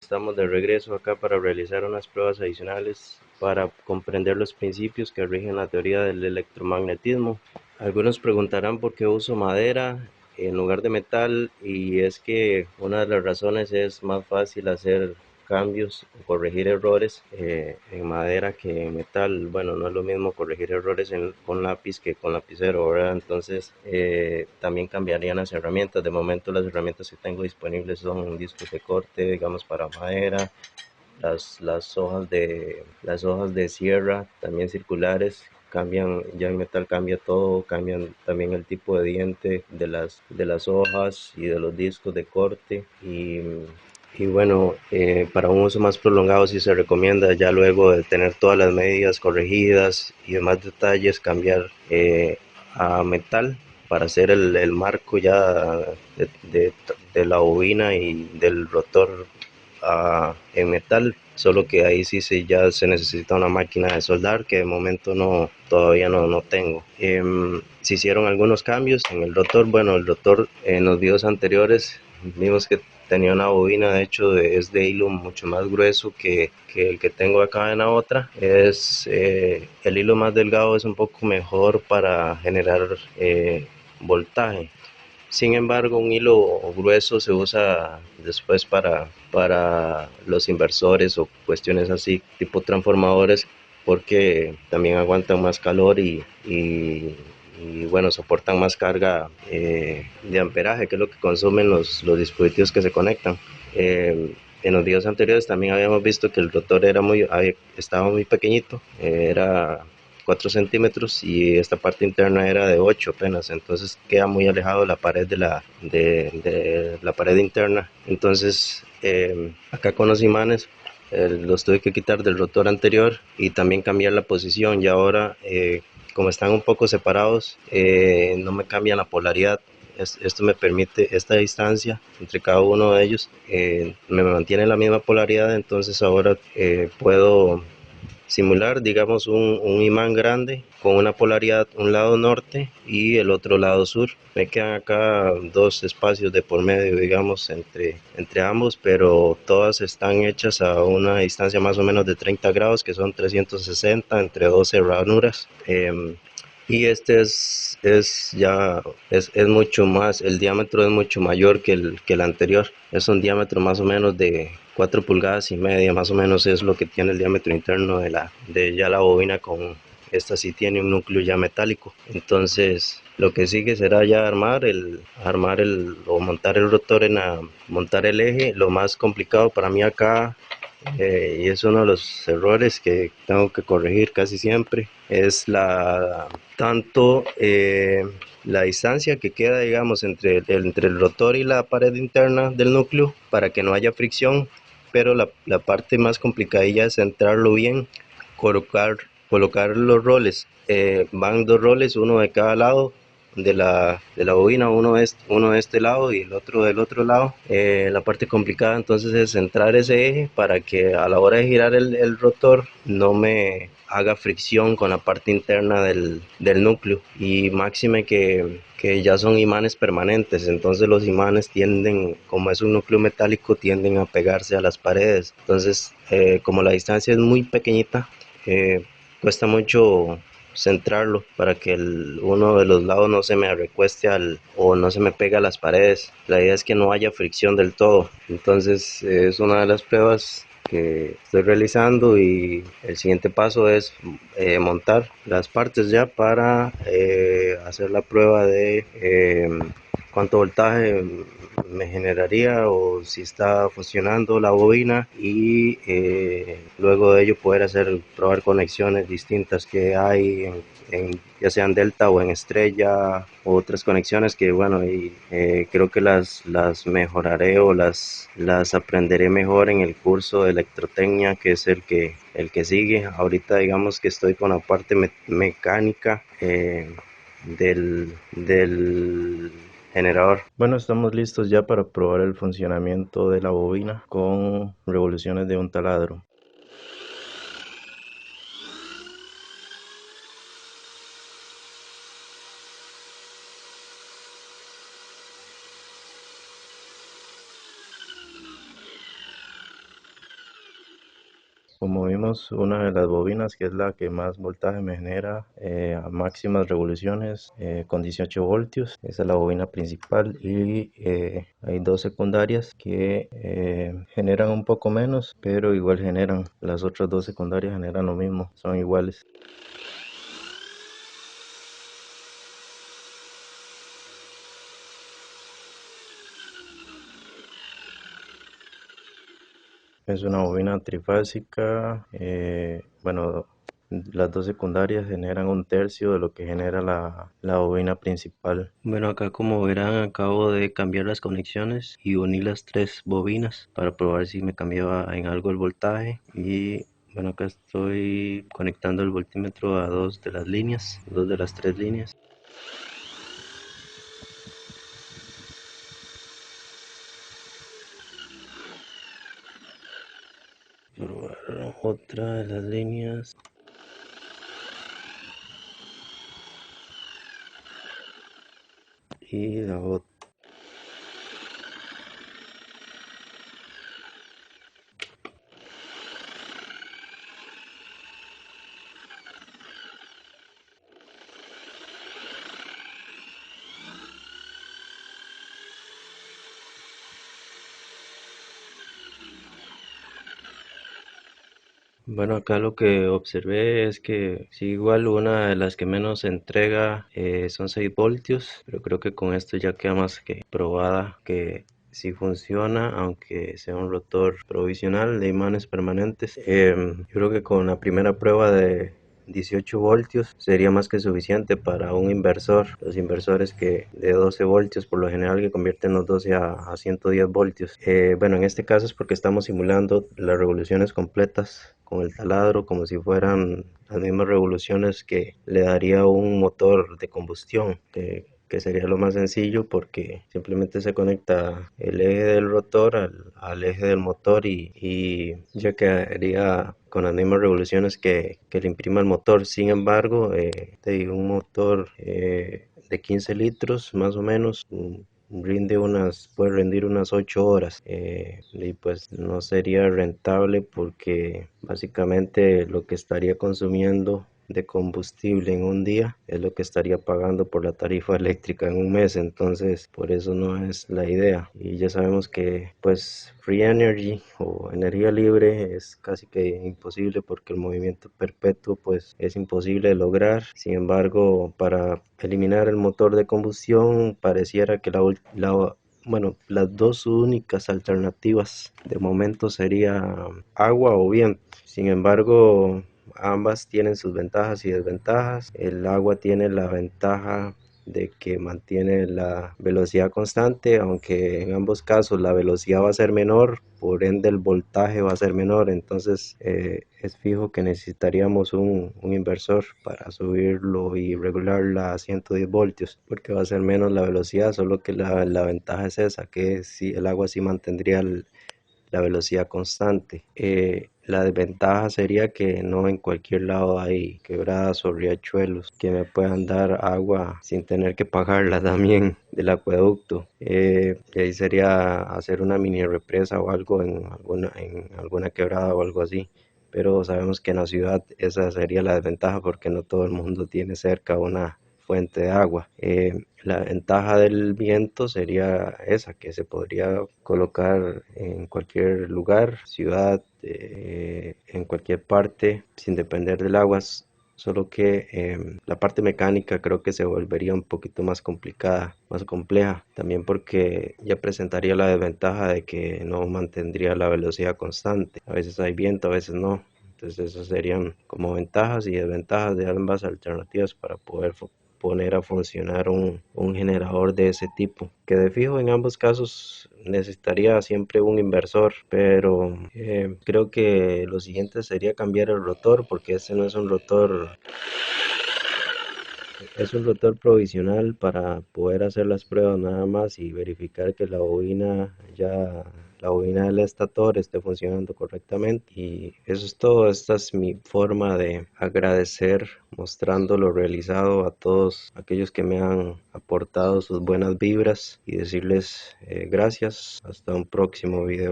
Estamos de regreso acá para realizar unas pruebas adicionales para comprender los principios que rigen la teoría del electromagnetismo. Algunos preguntarán por qué uso madera en lugar de metal, y es que una de las razones es más fácil hacer cambios o corregir errores en madera que en metal. Bueno, no es lo mismo corregir errores con lápiz que con lapicero, ¿verdad? Entonces también cambiarían las herramientas. De momento las herramientas que tengo disponibles son discos de corte, digamos, para madera, las hojas de sierra también circulares. Cambian, ya en metal cambia todo, cambian también el tipo de diente de las hojas y de los discos de corte. Y bueno, para un uso más prolongado sí se recomienda, ya luego de tener todas las medidas corregidas y demás detalles, cambiar a metal para hacer el marco ya de, de- de la bobina y del rotor en metal, solo que ahí sí ya se necesita una máquina de soldar, que de momento todavía no tengo. Se hicieron algunos cambios en el rotor. Bueno, el rotor en los videos anteriores vimos que tenía una bobina, de hecho es de hilo mucho más grueso que el que tengo acá en la otra. El hilo más delgado es un poco mejor para generar voltaje. Sin embargo, un hilo grueso se usa después para los inversores o cuestiones así, tipo transformadores, porque también aguantan más calor y bueno, soportan más carga de amperaje, que es lo que consumen los dispositivos que se conectan. En los días anteriores también habíamos visto que el rotor estaba muy pequeñito, era 4 centímetros, y esta parte interna era de 8 apenas, entonces queda muy alejado de la pared de la pared interna. Entonces acá con los imanes los tuve que quitar del rotor anterior y también cambiar la posición, y ahora como están un poco separados, no me cambian la polaridad. Esto me permite, esta distancia entre cada uno de ellos me mantiene la misma polaridad. Entonces ahora puedo simular, digamos, un imán grande con una polaridad, un lado norte y el otro lado sur. Me quedan acá dos espacios de por medio, digamos, entre ambos, pero todas están hechas a una distancia más o menos de 30 grados, que son 360 entre 12 ranuras. Y este es mucho más, el diámetro es mucho mayor que el anterior. Es un diámetro más o menos de 4 pulgadas y media, más o menos es lo que tiene el diámetro interno de ya la bobina. Con esta sí tiene un núcleo ya metálico. Entonces lo que sigue será ya o montar el rotor montar el eje. Lo más complicado para mí acá, y es uno de los errores que tengo que corregir casi siempre, es tanto la distancia que queda, digamos, entre el rotor y la pared interna del núcleo para que no haya fricción, pero la parte más complicadilla es centrarlo bien, colocar, colocar los roles. Van dos roles, uno de cada lado de la bobina, uno de este lado y el otro del otro lado. La parte complicada entonces es centrar ese eje para que a la hora de girar el rotor no me haga fricción con la parte interna del núcleo, y máxime que ya son imanes permanentes. Entonces los imanes tienden, como es un núcleo metálico, tienden a pegarse a las paredes. Entonces como la distancia es muy pequeñita, eh, cuesta mucho centrarlo para que uno de los lados no se me recueste o no se me pega a las paredes. La idea es que no haya fricción del todo. Entonces es una de las pruebas que estoy realizando, y el siguiente paso es montar las partes ya para hacer la prueba de cuánto voltaje me generaría o si está funcionando la bobina, y luego de ello poder probar conexiones distintas que hay ya sean delta o en estrella, o otras conexiones que bueno, y creo que las mejoraré o las aprenderé mejor en el curso de electrotecnia, que es el que sigue. Ahorita digamos que estoy con la parte mecánica del generador. Bueno, estamos listos ya para probar el funcionamiento de la bobina con revoluciones de un taladro. Como vimos, una de las bobinas que es la que más voltaje me genera a máximas revoluciones con 18 voltios. Esa es la bobina principal y hay dos secundarias que generan un poco menos, pero igual generan. Las otras dos secundarias generan lo mismo, son iguales. Es una bobina trifásica. Bueno, las dos secundarias generan un tercio de lo que genera la bobina principal. Bueno, acá como verán acabo de cambiar las conexiones y uní las tres bobinas para probar si me cambiaba en algo el voltaje. Y bueno, acá estoy conectando el voltímetro a dos de las líneas, dos de las tres líneas. Probar otra de las líneas. Y la otra. Bueno, acá lo que observé es que sí, igual una de las que menos entrega son 6 voltios, pero creo que con esto ya queda más que probada que sí funciona, aunque sea un rotor provisional de imanes permanentes. Yo creo que con la primera prueba de 18 voltios sería más que suficiente para un inversor. Los inversores que de 12 voltios por lo general que convierten los 12 a 110 voltios. Bueno, en este caso es porque estamos simulando las revoluciones completas con el taladro como si fueran las mismas revoluciones que le daría un motor de combustión, que sería lo más sencillo porque simplemente se conecta el eje del rotor al eje del motor y ya quedaría con las mismas revoluciones que le imprima el motor. Sin embargo, un motor de 15 litros más o menos puede rendir unas 8 horas y pues no sería rentable porque básicamente lo que estaría consumiendo de combustible en un día es lo que estaría pagando por la tarifa eléctrica en un mes, entonces por eso no es la idea. Y ya sabemos que pues free energy o energía libre es casi que imposible porque el movimiento perpetuo pues es imposible de lograr. Sin embargo, para eliminar el motor de combustión pareciera que bueno, las dos únicas alternativas de momento sería agua o viento. Sin embargo, ambas tienen sus ventajas y desventajas. El agua tiene la ventaja de que mantiene la velocidad constante, aunque en ambos casos la velocidad va a ser menor, por ende el voltaje va a ser menor, entonces es fijo que necesitaríamos un inversor para subirlo y regularla a 110 voltios, porque va a ser menos la velocidad, solo que la ventaja es esa, que si el agua sí mantendría la velocidad constante. La desventaja sería que no en cualquier lado hay quebradas o riachuelos que me puedan dar agua sin tener que pagarla también del acueducto. Y ahí sería hacer una mini represa o algo en alguna quebrada o algo así. Pero sabemos que en la ciudad esa sería la desventaja porque no todo el mundo tiene cerca una fuente de agua. La ventaja del viento sería esa, que se podría colocar en cualquier lugar, ciudad, en cualquier parte, sin depender del agua. Solo que la parte mecánica creo que se volvería un poquito más complicada, más compleja, también porque ya presentaría la desventaja de que no mantendría la velocidad constante. A veces hay viento, a veces no. Entonces esas serían como ventajas y desventajas de ambas alternativas para poder poner a funcionar un generador de ese tipo, que de fijo en ambos casos necesitaría siempre un inversor, pero creo que lo siguiente sería cambiar el rotor porque este no es un rotor, es un rotor provisional para poder hacer las pruebas nada más y verificar que la bobina del estator esté funcionando correctamente. Y eso es todo. Esta es mi forma de agradecer mostrando lo realizado a todos aquellos que me han aportado sus buenas vibras y decirles gracias. Hasta un próximo video.